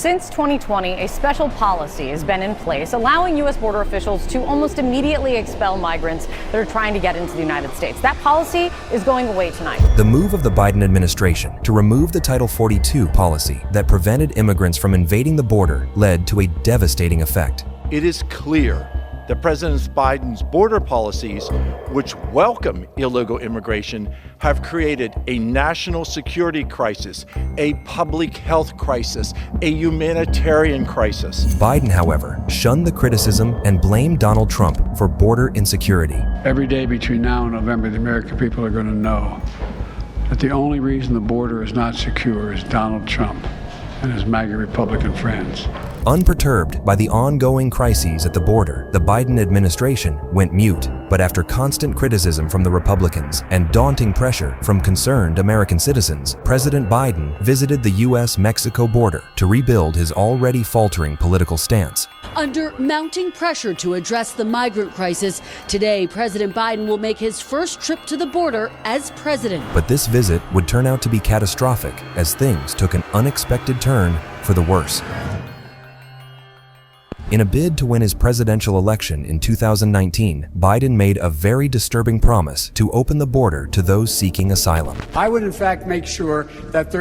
Since 2020, a special policy has been in place allowing U.S. border officials to almost immediately expel migrants that are trying to get into the United States. That policy is going away tonight. The move of the Biden administration to remove the Title 42 policy that prevented immigrants from invading the border led to a devastating effect. It is clear that President Biden's border policies, which welcome illegal immigration, have created a national security crisis, a public health crisis, a humanitarian crisis. Biden, however, shunned the criticism and blamed Donald Trump for border insecurity. Every day between now and November, the American people are going to know that the only reason the border is not secure is Donald Trump and his MAGA Republican friends. Unperturbed by the ongoing crises at the border, the Biden administration went mute. But after constant criticism from the Republicans and daunting pressure from concerned American citizens, President Biden visited the U.S.-Mexico border to rebuild his already faltering political stance. Under mounting pressure to address the migrant crisis, today President Biden will make his first trip to the border as president. But this visit would turn out to be catastrophic as things took an unexpected turn for the worse. In a bid to win his presidential election in 2019, Biden made a very disturbing promise to open the border to those seeking asylum. I would in fact make sure that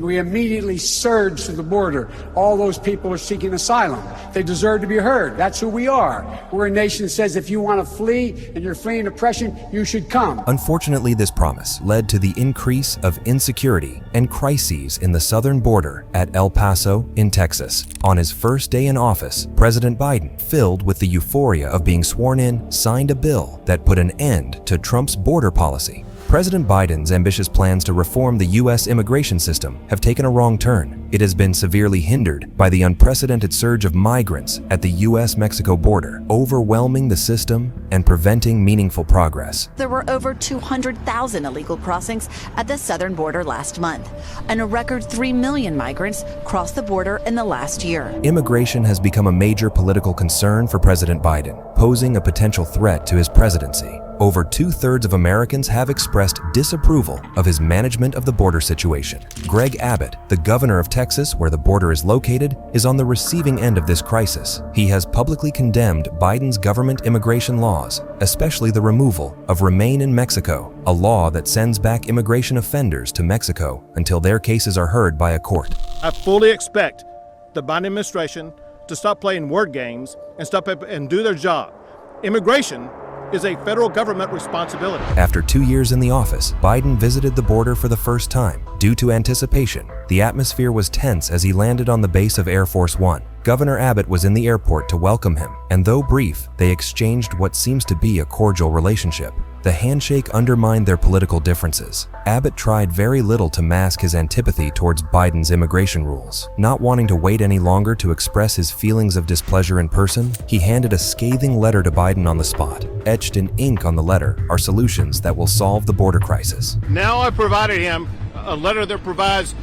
we immediately surge to the border. All those people are seeking asylum. They deserve to be heard. That's who we are. We're a nation that says if you want to flee and you're fleeing oppression, you should come. Unfortunately, this promise led to the increase of insecurity and crises in the southern border at El Paso in Texas. On his first day in office, President Biden, filled with the euphoria of being sworn in, signed a bill that put an end to Trump's border policy. President Biden's ambitious plans to reform the U.S. immigration system have taken a wrong turn. It has been severely hindered by the unprecedented surge of migrants at the U.S.-Mexico border, overwhelming the system and preventing meaningful progress. There were over 200,000 illegal crossings at the southern border last month, and a record 3 million migrants crossed the border in the last year. Immigration has become a major political concern for President Biden, posing a potential threat to his presidency. Over 2/3 of Americans have expressed disapproval of his management of the border situation. Greg Abbott, the governor of Texas, where the border is located, is on the receiving end of this crisis. He has publicly condemned Biden's government immigration laws, especially the removal of Remain in Mexico, a law that sends back immigration offenders to Mexico until their cases are heard by a court. I fully expect the Biden administration to stop playing word games and step up and do their job. Immigration is a federal government responsibility. After 2 years in the office, Biden visited the border for the first time. Due to anticipation, the atmosphere was tense as he landed on the base of Air Force One. Governor Abbott was in the airport to welcome him, and though brief, they exchanged what seems to be a cordial relationship. The handshake undermined their political differences. Abbott tried very little to mask his antipathy towards Biden's immigration rules. Not wanting to wait any longer to express his feelings of displeasure in person, he handed a scathing letter to Biden on the spot. Etched in ink on the letter are solutions that will solve the border crisis. Now I provided him a letter that provides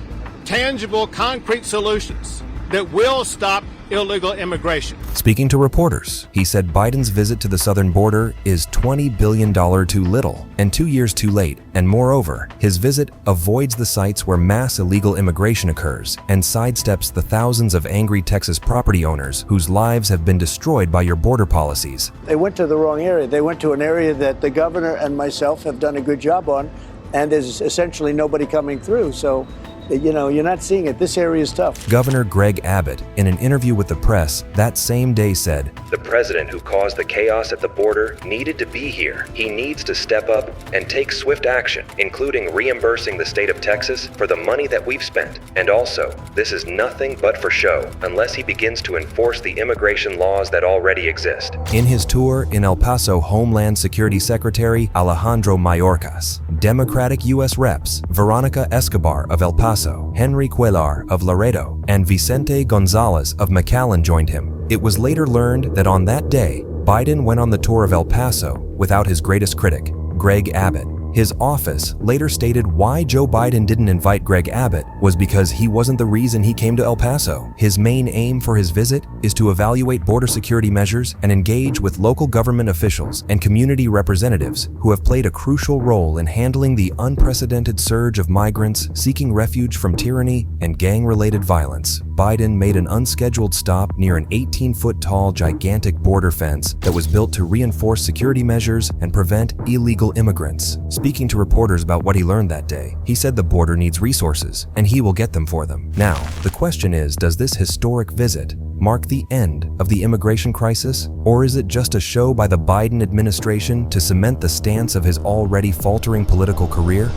tangible, concrete solutions that will stop illegal immigration. Speaking to reporters, he said Biden's visit to the southern border is $20 billion too little and 2 years too late, and moreover, his visit avoids the sites where mass illegal immigration occurs and sidesteps the thousands of angry Texas property owners whose lives have been destroyed by your border policies. They went to the wrong area. They went to an area that the governor and myself have done a good job on, and there's essentially nobody coming through. So, you know, you're not seeing it. This area is tough. Governor Greg Abbott, in an interview with the press that same day, said, "The president who caused the chaos at the border needed to be here. He needs to step up and take swift action, including reimbursing the state of Texas for the money that we've spent. And also, this is nothing but for show unless he begins to enforce the immigration laws that already exist." In his tour in El Paso, Homeland Security Secretary Alejandro Mayorkas, Democratic U.S. Reps Veronica Escobar of El Paso, Henry Cuellar of Laredo, and Vicente Gonzalez of McAllen joined him. It was later learned that on that day, Biden went on the tour of El Paso without his greatest critic, Greg Abbott. His office later stated why Joe Biden didn't invite Greg Abbott was because he wasn't the reason he came to El Paso. His main aim for his visit is to evaluate border security measures and engage with local government officials and community representatives who have played a crucial role in handling the unprecedented surge of migrants seeking refuge from tyranny and gang-related violence. Biden made an unscheduled stop near an 18-foot-tall gigantic border fence that was built to reinforce security measures and prevent illegal immigrants. Speaking to reporters about what he learned that day, he said the border needs resources, and he will get them for them. Now, the question is, does this historic visit mark the end of the immigration crisis, or is it just a show by the Biden administration to cement the stance of his already faltering political career?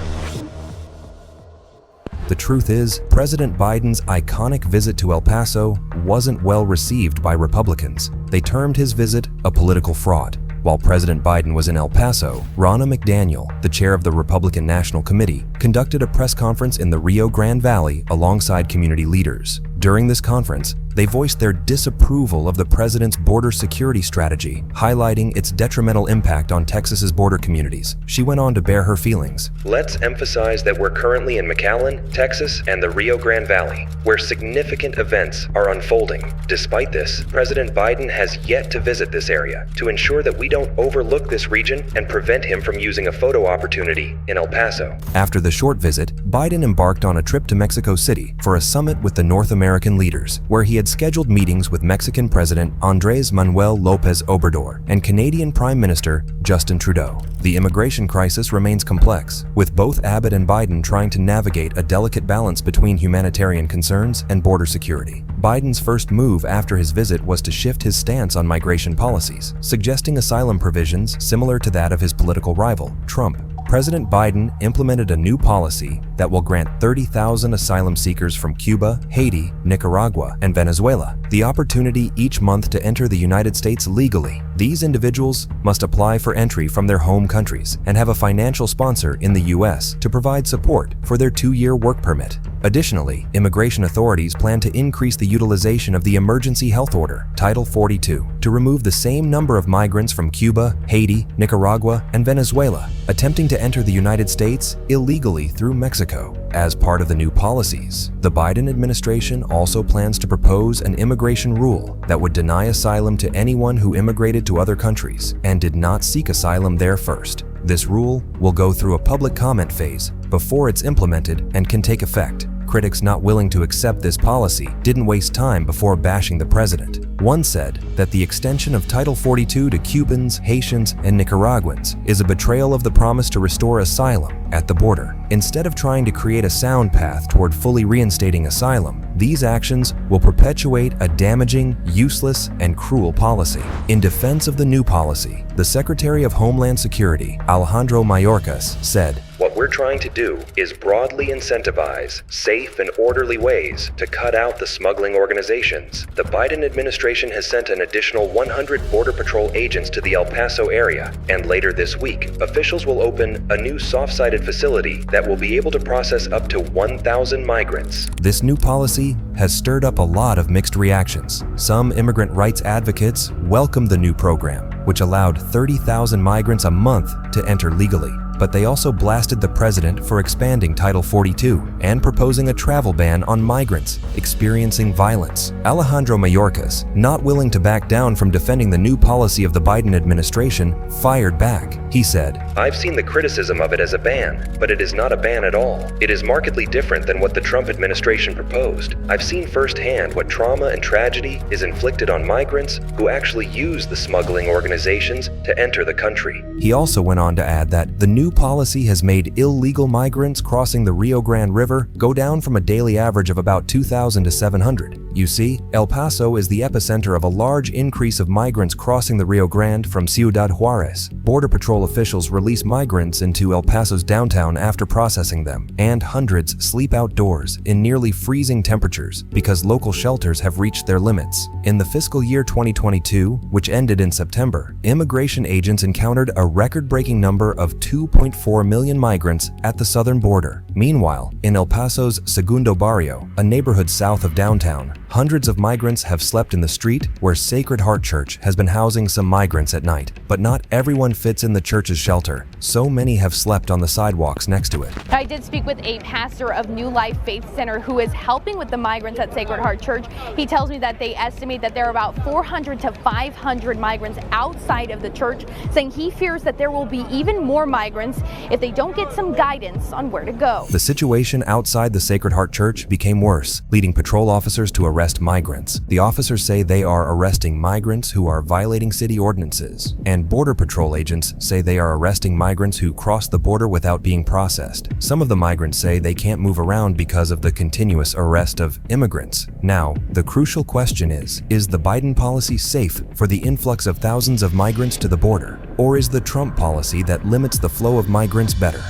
The truth is, President Biden's iconic visit to El Paso wasn't well received by Republicans. They termed his visit a political fraud. While President Biden was in El Paso, Ronna McDaniel, the chair of the Republican National Committee, conducted a press conference in the Rio Grande Valley alongside community leaders. During this conference, they voiced their disapproval of the president's border security strategy, highlighting its detrimental impact on Texas's border communities. She went on to bare her feelings. Let's emphasize that we're currently in McAllen, Texas, and the Rio Grande Valley, where significant events are unfolding. Despite this, President Biden has yet to visit this area to ensure that we don't overlook this region and prevent him from using a photo opportunity in El Paso. After the short visit, Biden embarked on a trip to Mexico City for a summit with the North American leaders, where he had scheduled meetings with Mexican President Andrés Manuel López Obrador and Canadian Prime Minister Justin Trudeau. The immigration crisis remains complex, with both Abbott and Biden trying to navigate a delicate balance between humanitarian concerns and border security. Biden's first move after his visit was to shift his stance on migration policies, suggesting asylum provisions similar to that of his political rival, Trump. President Biden implemented a new policy that will grant 30,000 asylum seekers from Cuba, Haiti, Nicaragua, and Venezuela the opportunity each month to enter the United States legally. These individuals must apply for entry from their home countries and have a financial sponsor in the U.S. to provide support for their 2-year work permit. Additionally, immigration authorities plan to increase the utilization of the Emergency Health Order, Title 42, to remove the same number of migrants from Cuba, Haiti, Nicaragua, and Venezuela attempting to enter the United States illegally through Mexico. As part of the new policies, the Biden administration also plans to propose an immigration rule that would deny asylum to anyone who immigrated to other countries and did not seek asylum there first. This rule will go through a public comment phase before it's implemented and can take effect. Critics not willing to accept this policy didn't waste time before bashing the president. One said that the extension of Title 42 to Cubans, Haitians, and Nicaraguans is a betrayal of the promise to restore asylum at the border. Instead of trying to create a sound path toward fully reinstating asylum, these actions will perpetuate a damaging, useless, and cruel policy. In defense of the new policy, the Secretary of Homeland Security, Alejandro Mayorkas, said, "What we're trying to do is broadly incentivize safe and orderly ways to cut out the smuggling organizations. The Biden administration has sent an additional 100 Border Patrol agents to the El Paso area, and later this week, officials will open a new soft-sided facility that will be able to process up to 1,000 migrants." This new policy has stirred up a lot of mixed reactions. Some immigrant rights advocates welcomed the new program, which allowed 30,000 migrants a month to enter legally. But they also blasted the president for expanding Title 42 and proposing a travel ban on migrants experiencing violence. Alejandro Mayorkas, not willing to back down from defending the new policy of the Biden administration, fired back. He said, "I've seen the criticism of it as a ban, but it is not a ban at all. It is markedly different than what the Trump administration proposed. I've seen firsthand what trauma and tragedy is inflicted on migrants who actually use the smuggling organizations to enter the country." He also went on to add that the new policy has made illegal migrants crossing the Rio Grande River go down from a daily average of about 2,000 to 700. You see, El Paso is the epicenter of a large increase of migrants crossing the Rio Grande from Ciudad Juarez. Border Patrol officials release migrants into El Paso's downtown after processing them, and hundreds sleep outdoors in nearly freezing temperatures because local shelters have reached their limits. In the fiscal year 2022, which ended in September, immigration agents encountered a record-breaking number of 2.4 million migrants at the southern border. Meanwhile, in El Paso's Segundo Barrio, a neighborhood south of downtown, Hundreds of migrants have slept in the street where Sacred Heart Church has been housing some migrants at night. But not everyone fits in the church's shelter. So many have slept on the sidewalks next to it. I did speak with a pastor of New Life Faith Center who is helping with the migrants at Sacred Heart Church. He tells me that they estimate that there are about 400 to 500 migrants outside of the church, saying he fears that there will be even more migrants if they don't get some guidance on where to go. The situation outside the Sacred Heart Church became worse, leading patrol officers to arrest migrants. The officers say they are arresting migrants who are violating city ordinances, and Border Patrol agents say they are arresting migrants who cross the border without being processed. Some of the migrants say they can't move around because of the continuous arrest of immigrants. Now, the crucial question is the Biden policy safe for the influx of thousands of migrants to the border? Or is the Trump policy that limits the flow of migrants better?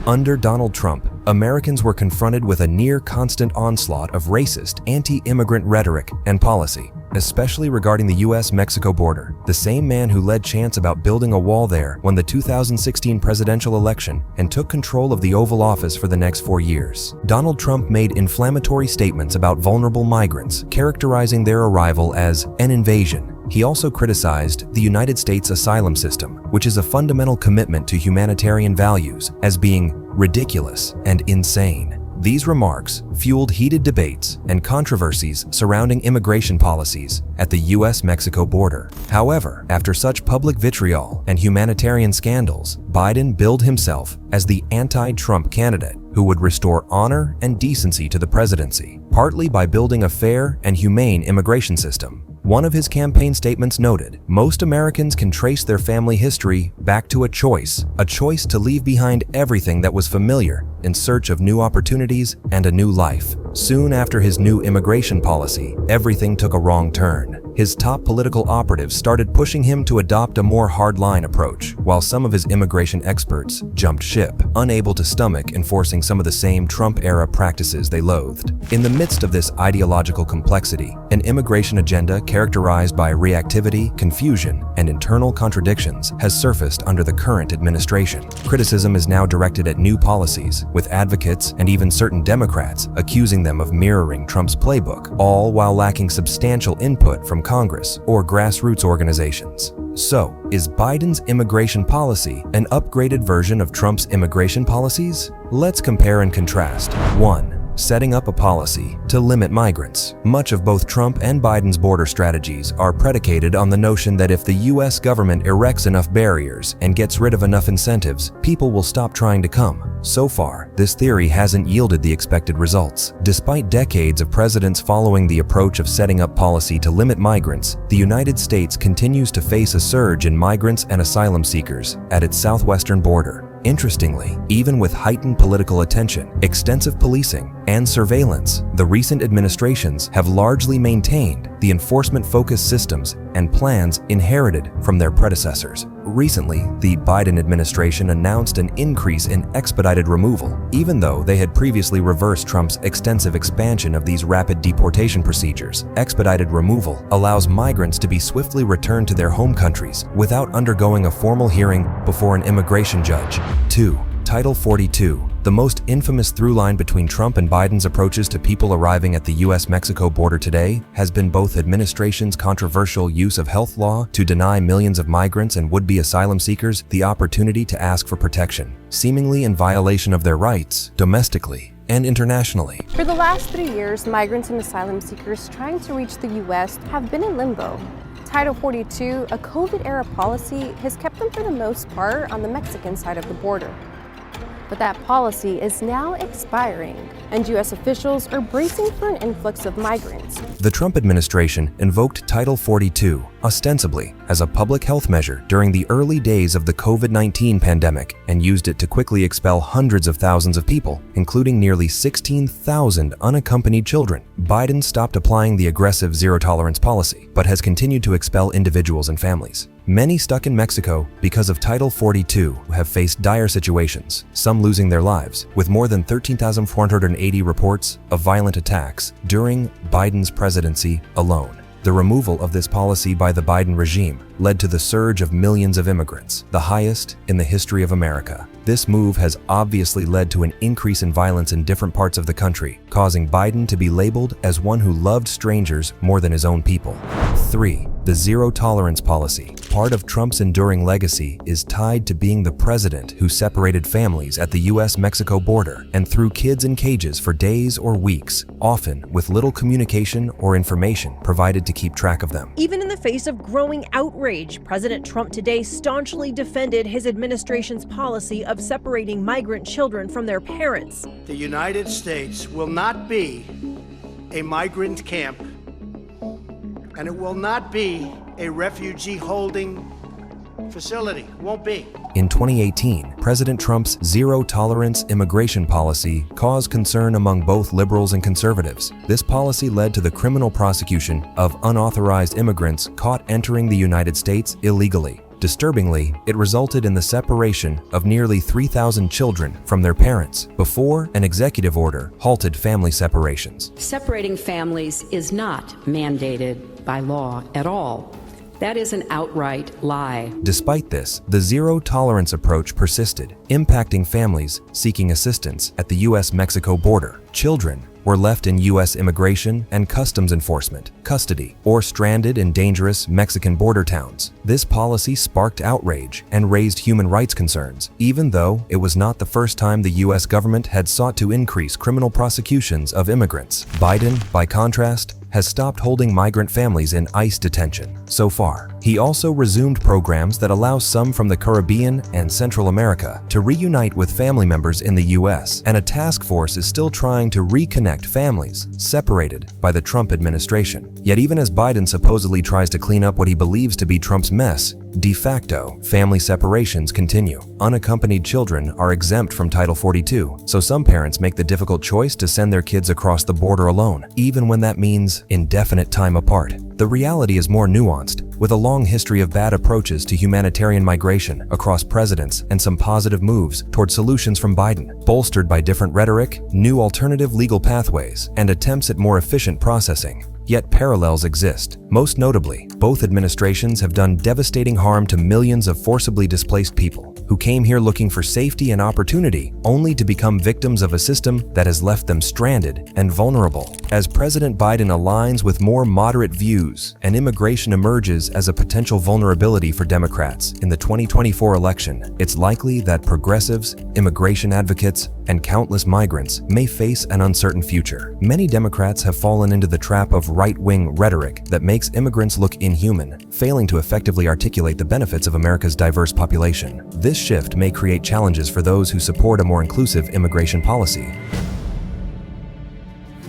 Under Donald Trump, Americans were confronted with a near-constant onslaught of racist, anti-immigrant rhetoric and policy, especially regarding the U.S.-Mexico border. The same man who led chants about building a wall there won the 2016 presidential election and took control of the Oval Office for the next 4 years. Donald Trump made inflammatory statements about vulnerable migrants, characterizing their arrival as an invasion. He also criticized the United States asylum system, which is a fundamental commitment to humanitarian values, as being ridiculous and insane. These remarks fueled heated debates and controversies surrounding immigration policies at the U.S.-Mexico border. However, after such public vitriol and humanitarian scandals, Biden billed himself as the anti-Trump candidate who would restore honor and decency to the presidency, partly by building a fair and humane immigration system. One of his campaign statements noted, "Most Americans can trace their family history back to a choice to leave behind everything that was familiar in search of new opportunities and a new life." Soon after his new immigration policy, everything took a wrong turn. His top political operatives started pushing him to adopt a more hardline approach, while some of his immigration experts jumped ship, unable to stomach enforcing some of the same Trump-era practices they loathed. In the midst of this ideological complexity, an immigration agenda characterized by reactivity, confusion, and internal contradictions has surfaced under the current administration. Criticism is now directed at new policies, with advocates and even certain Democrats accusing them of mirroring Trump's playbook, all while lacking substantial input from Congress or grassroots organizations. So, is Biden's immigration policy an upgraded version of Trump's immigration policies? Let's compare and contrast. 1. Setting up a policy to limit migrants. Much of both Trump and Biden's border strategies are predicated on the notion that if the U.S. government erects enough barriers and gets rid of enough incentives, people will stop trying to come. So far, this theory hasn't yielded the expected results. Despite decades of presidents following the approach of setting up policy to limit migrants, the United States continues to face a surge in migrants and asylum seekers at its southwestern border. Interestingly, even with heightened political attention, extensive policing, and surveillance, the recent administrations have largely maintained the enforcement-focused systems and plans inherited from their predecessors. Recently, the Biden administration announced an increase in expedited removal, even though they had previously reversed Trump's extensive expansion of these rapid deportation procedures. Expedited removal allows migrants to be swiftly returned to their home countries without undergoing a formal hearing before an immigration judge. 2. Title 42. The most infamous through line between Trump and Biden's approaches to people arriving at the U.S.-Mexico border today has been both administration's controversial use of health law to deny millions of migrants and would-be asylum seekers the opportunity to ask for protection, seemingly in violation of their rights domestically and internationally. For the last 3 years, migrants and asylum seekers trying to reach the U.S. have been in limbo. Title 42, a COVID-era policy, has kept them for the most part on the Mexican side of the border. But that policy is now expiring, and U.S. officials are bracing for an influx of migrants. The Trump administration invoked Title 42, ostensibly as a public health measure during the early days of the COVID-19 pandemic, and used it to quickly expel hundreds of thousands of people, including nearly 16,000 unaccompanied children. Biden stopped applying the aggressive zero-tolerance policy, but has continued to expel individuals and families. Many stuck in Mexico because of Title 42 have faced dire situations, some losing their lives, with more than 13,480 reports of violent attacks during Biden's presidency alone. The removal of this policy by the Biden regime led to the surge of millions of immigrants, the highest in the history of America. This move has obviously led to an increase in violence in different parts of the country, causing Biden to be labeled as one who loved strangers more than his own people. 3. The zero-tolerance policy. Part of Trump's enduring legacy is tied to being the president who separated families at the US-Mexico border and threw kids in cages for days or weeks, often with little communication or information provided to keep track of them. Even in the face of growing outrage, President Trump today staunchly defended his administration's policy of separating migrant children from their parents. The United States will not be a migrant camp, and it will not be a refugee holding facility. Won't be. In 2018, President Trump's zero-tolerance immigration policy caused concern among both liberals and conservatives. This policy led to the criminal prosecution of unauthorized immigrants caught entering the United States illegally. Disturbingly, it resulted in the separation of nearly 3,000 children from their parents before an executive order halted family separations. Separating families is not mandated by law at all. That is an outright lie. Despite this, the zero-tolerance approach persisted, impacting families seeking assistance at the US-Mexico border. Children were left in U.S. immigration and customs enforcement custody or stranded in dangerous Mexican border towns. This policy sparked outrage and raised human rights concerns, even though it was not the first time the U.S. government had sought to increase criminal prosecutions of immigrants. Biden, by contrast, has stopped holding migrant families in ICE detention so far. He also resumed programs that allow some from the Caribbean and Central America to reunite with family members in the U.S., and a task force is still trying to reconnect families separated by the Trump administration. Yet even as Biden supposedly tries to clean up what he believes to be Trump's mess, de facto, family separations continue. Unaccompanied children are exempt from Title 42, so some parents make the difficult choice to send their kids across the border alone, even when that means indefinite time apart. The reality is more nuanced, with a long history of bad approaches to humanitarian migration across presidents and some positive moves toward solutions from Biden, bolstered by different rhetoric, new alternative legal pathways, and attempts at more efficient processing. Yet parallels exist. Most notably, both administrations have done devastating harm to millions of forcibly displaced people who came here looking for safety and opportunity, only to become victims of a system that has left them stranded and vulnerable. As President Biden aligns with more moderate views and immigration emerges as a potential vulnerability for Democrats in the 2024 election, it's likely that progressives, immigration advocates, and countless migrants may face an uncertain future. Many Democrats have fallen into the trap of right-wing rhetoric that makes immigrants look inhuman, failing to effectively articulate the benefits of America's diverse population. This shift may create challenges for those who support a more inclusive immigration policy.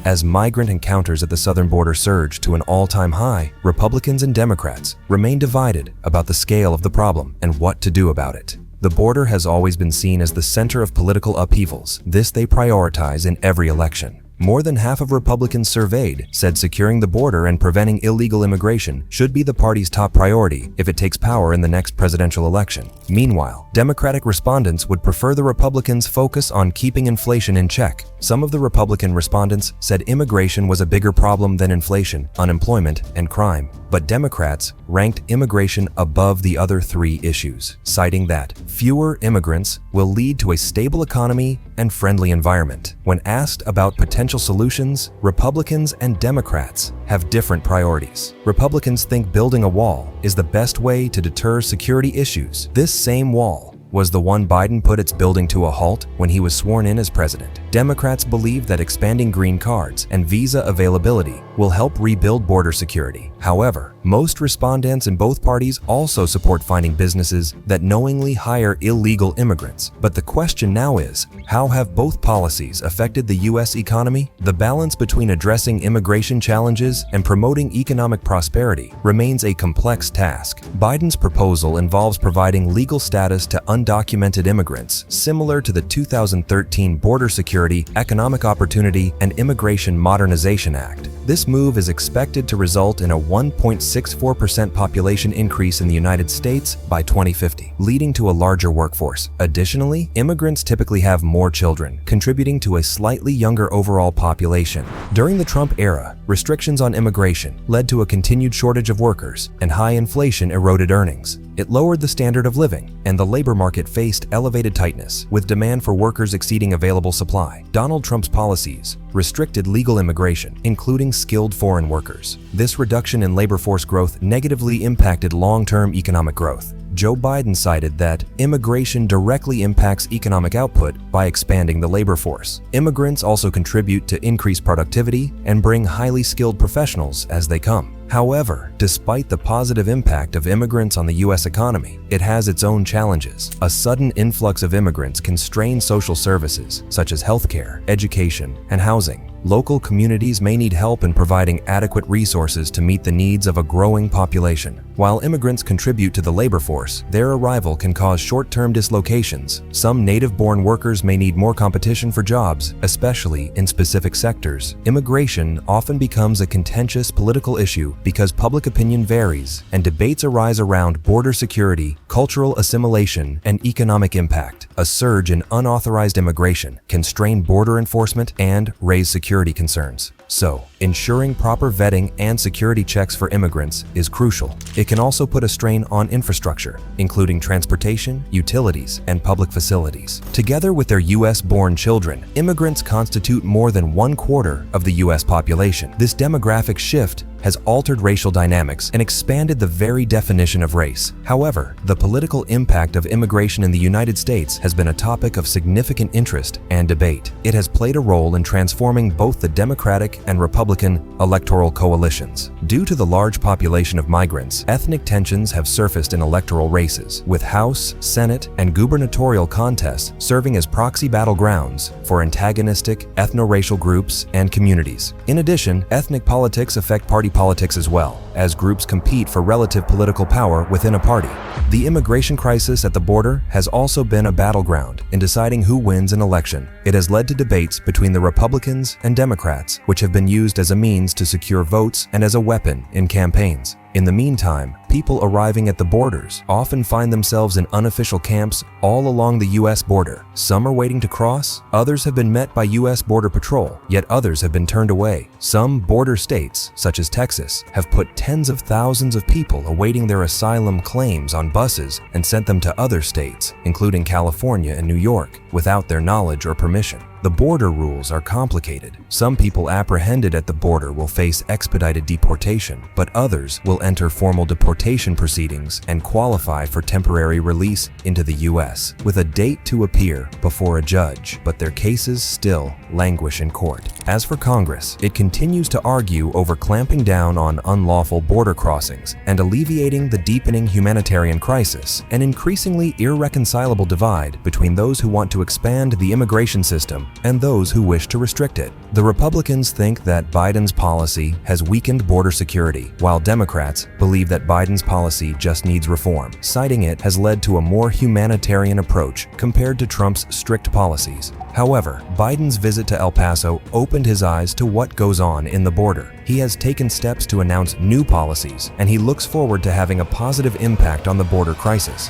As migrant encounters at the southern border surge to an all-time high, Republicans and Democrats remain divided about the scale of the problem and what to do about it. The border has always been seen as the center of political upheavals. This they prioritize in every election. More than half of Republicans surveyed said securing the border and preventing illegal immigration should be the party's top priority if it takes power in the next presidential election. Meanwhile, Democratic respondents would prefer the Republicans focus on keeping inflation in check. Some of the Republican respondents said immigration was a bigger problem than inflation, unemployment, and crime. But Democrats ranked immigration above the other three issues, citing that fewer immigrants will lead to a stable economy and friendly environment. When asked about potential solutions, Republicans and Democrats have different priorities. Republicans think building a wall is the best way to deter security issues. This same wall was the one Biden put its building to a halt when he was sworn in as president. Democrats believe that expanding green cards and visa availability will help rebuild border security. However, most respondents in both parties also support finding businesses that knowingly hire illegal immigrants. But the question now is, how have both policies affected the U.S. economy? The balance between addressing immigration challenges and promoting economic prosperity remains a complex task. Biden's proposal involves providing legal status to undocumented immigrants, similar to the 2013 Border Security, Economic Opportunity, and Immigration Modernization Act. This move is expected to result in a 1.64% population increase in the United States by 2050, leading to a larger workforce. Additionally, immigrants typically have more children, contributing to a slightly younger overall population. During the Trump era, Restrictions on immigration led to a continued shortage of workers, and high inflation eroded earnings. It lowered the standard of living, and the labor market faced elevated tightness, with demand for workers exceeding available supply. Donald Trump's policies restricted legal immigration, including skilled foreign workers. This reduction in labor force growth negatively impacted long-term economic growth. Joe Biden cited that immigration directly impacts economic output by expanding the labor force. Immigrants also contribute to increased productivity and bring highly skilled professionals as they come. However, despite the positive impact of immigrants on the U.S. economy, it has its own challenges. A sudden influx of immigrants can strain social services such as healthcare, education, and housing. Local communities may need help in providing adequate resources to meet the needs of a growing population. While immigrants contribute to the labor force, their arrival can cause short-term dislocations. Some native-born workers may need more competition for jobs, especially in specific sectors. Immigration often becomes a contentious political issue because public opinion varies, and debates arise around border security, cultural assimilation, and economic impact. A surge in unauthorized immigration can strain border enforcement and raise security concerns. So, ensuring proper vetting and security checks for immigrants is crucial. It can also put a strain on infrastructure, including transportation, utilities, and public facilities. Together with their U.S.-born children, immigrants constitute more than 1/4 of the U.S. population. This demographic shift has altered racial dynamics and expanded the very definition of race. However, the political impact of immigration in the United States has been a topic of significant interest and debate. It has played a role in transforming both the Democratic and Republican electoral coalitions. Due to the large population of migrants, ethnic tensions have surfaced in electoral races, with House, Senate, and gubernatorial contests serving as proxy battlegrounds for antagonistic ethno-racial groups and communities. In addition, ethnic politics affect party politics as well, as groups compete for relative political power within a party. The immigration crisis at the border has also been a battleground in deciding who wins an election. It has led to debates between the Republicans and Democrats, which have been used as a means to secure votes and as a weapon in campaigns. In the meantime, people arriving at the borders often find themselves in unofficial camps all along the U.S. border. Some are waiting to cross, others have been met by U.S. Border Patrol, yet others have been turned away. Some border states, such as Texas, have put tens of thousands of people awaiting their asylum claims on buses and sent them to other states, including California and New York, without their knowledge or permission. The border rules are complicated. Some people apprehended at the border will face expedited deportation, but others will enter formal deportation proceedings and qualify for temporary release into the U.S. with a date to appear before a judge, but their cases still languish in court. As for Congress, it continues to argue over clamping down on unlawful border crossings and alleviating the deepening humanitarian crisis, an increasingly irreconcilable divide between those who want to expand the immigration system and those who wish to restrict it. The Republicans think that Biden's policy has weakened border security, while Democrats believe that Biden's policy just needs reform, citing it has led to a more humanitarian approach compared to Trump's strict policies. However, Biden's visit to El Paso opened his eyes to what goes on in the border. He has taken steps to announce new policies, and he looks forward to having a positive impact on the border crisis.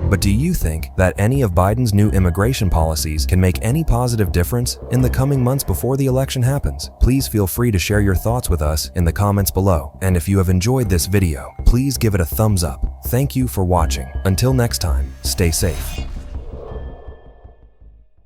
But do you think that any of Biden's new immigration policies can make any positive difference in the coming months before the election happens? Please feel free to share your thoughts with us in the comments below. And if you have enjoyed this video, please give it a thumbs up. Thank you for watching. Until next time, stay safe.